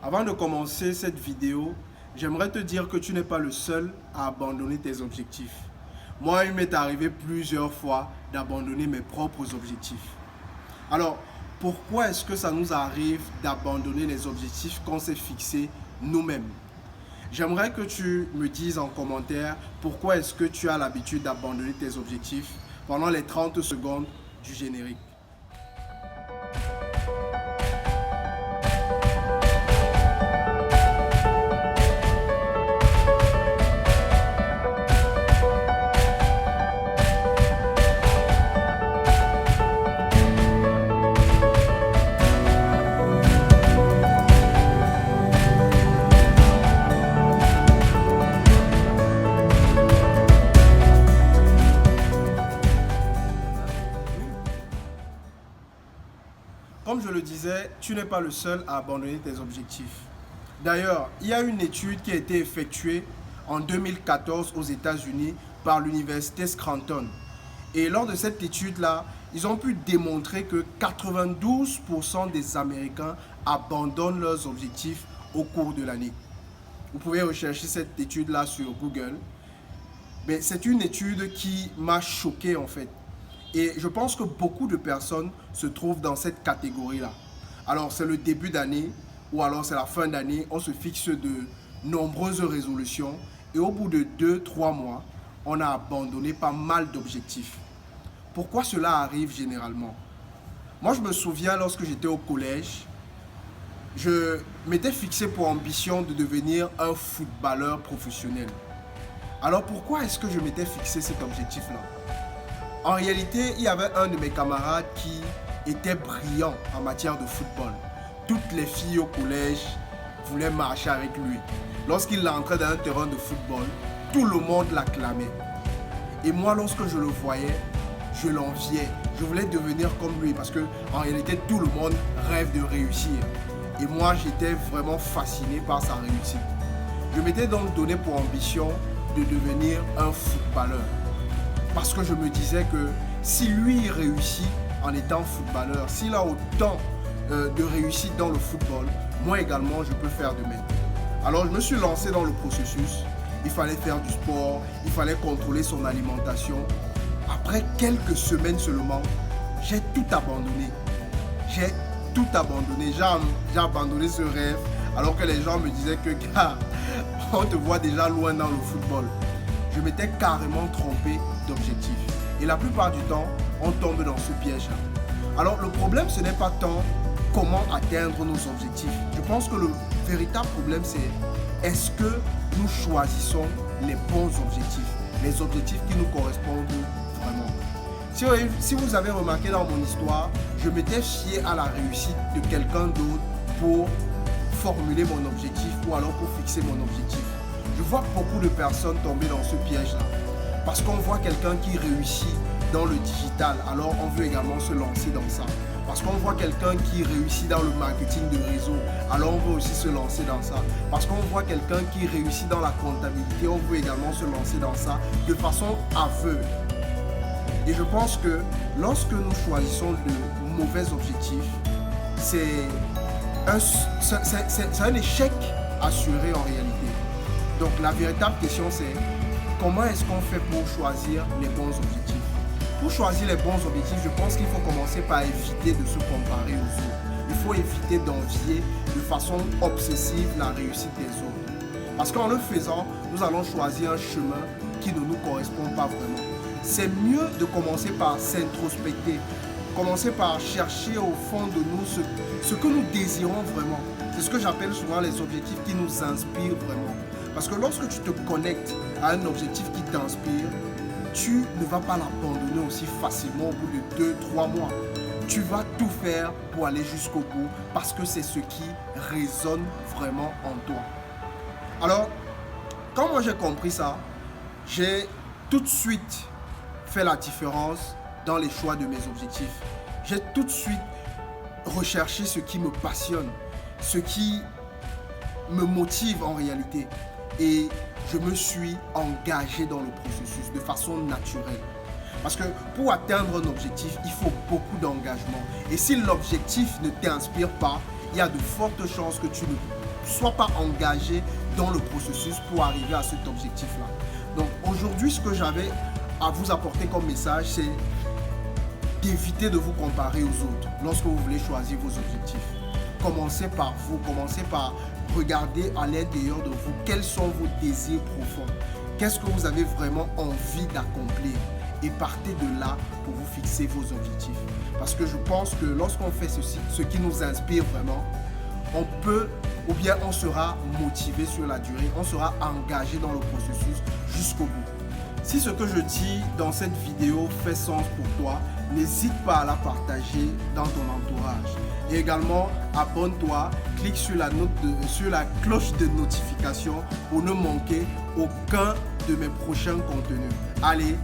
Avant de commencer cette vidéo, j'aimerais te dire que tu n'es pas le seul à abandonner tes objectifs. Moi, il m'est arrivé plusieurs fois d'abandonner mes propres objectifs. Alors, pourquoi est-ce que ça nous arrive d'abandonner les objectifs qu'on s'est fixés nous-mêmes? J'aimerais que tu me dises en commentaire pourquoi est-ce que tu as l'habitude d'abandonner tes objectifs pendant les 30 secondes du générique. Comme je le disais, tu n'es pas le seul à abandonner tes objectifs. D'ailleurs, il y a une étude qui a été effectuée en 2014 aux États-Unis par l'université Scranton. Et lors de cette étude-là, ils ont pu démontrer que 92% des Américains abandonnent leurs objectifs au cours de l'année. Vous pouvez rechercher cette étude-là sur Google. Mais c'est une étude qui m'a choqué en fait. Et je pense que beaucoup de personnes se trouvent dans cette catégorie-là. Alors c'est le début d'année ou alors c'est la fin d'année, on se fixe de nombreuses résolutions et au bout de 2-3 mois, on a abandonné pas mal d'objectifs. Pourquoi cela arrive généralement? Moi je me souviens lorsque j'étais au collège, je m'étais fixé pour ambition de devenir un footballeur professionnel. Alors pourquoi est-ce que je m'étais fixé cet objectif-là? En réalité, il y avait un de mes camarades qui était brillant en matière de football. Toutes les filles au collège voulaient marcher avec lui. Lorsqu'il entrait dans un terrain de football, tout le monde l'acclamait. Et moi, lorsque je le voyais, je l'enviais. Je voulais devenir comme lui parce qu'en réalité, tout le monde rêve de réussir. Et moi, j'étais vraiment fasciné par sa réussite. Je m'étais donc donné pour ambition de devenir un footballeur. Parce que je me disais que si lui réussit en étant footballeur, s'il a autant de réussite dans le football, moi également je peux faire de même. Alors je me suis lancé dans le processus. Il fallait faire du sport, il fallait contrôler son alimentation. Après quelques semaines seulement, j'ai tout abandonné. J'ai tout abandonné. J'ai abandonné ce rêve alors que les gens me disaient que gars, on te voit déjà loin dans le football. Je m'étais carrément trompé d'objectif. Et la plupart du temps, on tombe dans ce piège-là. Alors le problème, ce n'est pas tant comment atteindre nos objectifs. Je pense que le véritable problème, c'est est-ce que nous choisissons les bons objectifs, les objectifs qui nous correspondent vraiment. Si vous avez remarqué dans mon histoire, je m'étais fié à la réussite de quelqu'un d'autre pour formuler mon objectif ou alors pour fixer mon objectif. Je vois beaucoup de personnes tomber dans ce piège-là. Parce qu'on voit quelqu'un qui réussit dans le digital, alors on veut également se lancer dans ça. Parce qu'on voit quelqu'un qui réussit dans le marketing de réseau, alors on veut aussi se lancer dans ça. Parce qu'on voit quelqu'un qui réussit dans la comptabilité, on veut également se lancer dans ça de façon aveugle. Et je pense que lorsque nous choisissons de mauvais objectifs, c'est un échec assuré en réalité. Donc la véritable question c'est comment est-ce qu'on fait pour choisir les bons objectifs? Pour choisir les bons objectifs, je pense qu'il faut commencer par éviter de se comparer aux autres. Il faut éviter d'envier de façon obsessive la réussite des autres. Parce qu'en le faisant, nous allons choisir un chemin qui ne nous correspond pas vraiment. C'est mieux de commencer par s'introspecter, commencer par chercher au fond de nous ce que nous désirons vraiment. C'est ce que j'appelle souvent les objectifs qui nous inspirent vraiment. Parce que lorsque tu te connectes à un objectif qui t'inspire, tu ne vas pas l'abandonner aussi facilement au bout de 2-3 mois. Tu vas tout faire pour aller jusqu'au bout parce que c'est ce qui résonne vraiment en toi. Alors, quand moi j'ai compris ça, j'ai tout de suite fait la différence dans les choix de mes objectifs. J'ai tout de suite recherché ce qui me passionne, ce qui me motive en réalité. Et je me suis engagé dans le processus de façon naturelle. Parce que pour atteindre un objectif, il faut beaucoup d'engagement. Et si l'objectif ne t'inspire pas, il y a de fortes chances que tu ne sois pas engagé dans le processus pour arriver à cet objectif-là. Donc aujourd'hui, ce que j'avais à vous apporter comme message, c'est d'éviter de vous comparer aux autres lorsque vous voulez choisir vos objectifs. Commencez par vous, commencez par regarder à l'intérieur de vous quels sont vos désirs profonds. Qu'est-ce que vous avez vraiment envie d'accomplir? Et partez de là pour vous fixer vos objectifs. Parce que je pense que lorsqu'on fait ceci, ce qui nous inspire vraiment, on peut, ou bien on sera motivé sur la durée, on sera engagé dans le processus jusqu'au bout. Si ce que je dis dans cette vidéo fait sens pour toi, n'hésite pas à la partager dans ton entourage. Et également, abonne-toi, clique sur la cloche de notification pour ne manquer aucun de mes prochains contenus. Allez,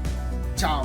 ciao!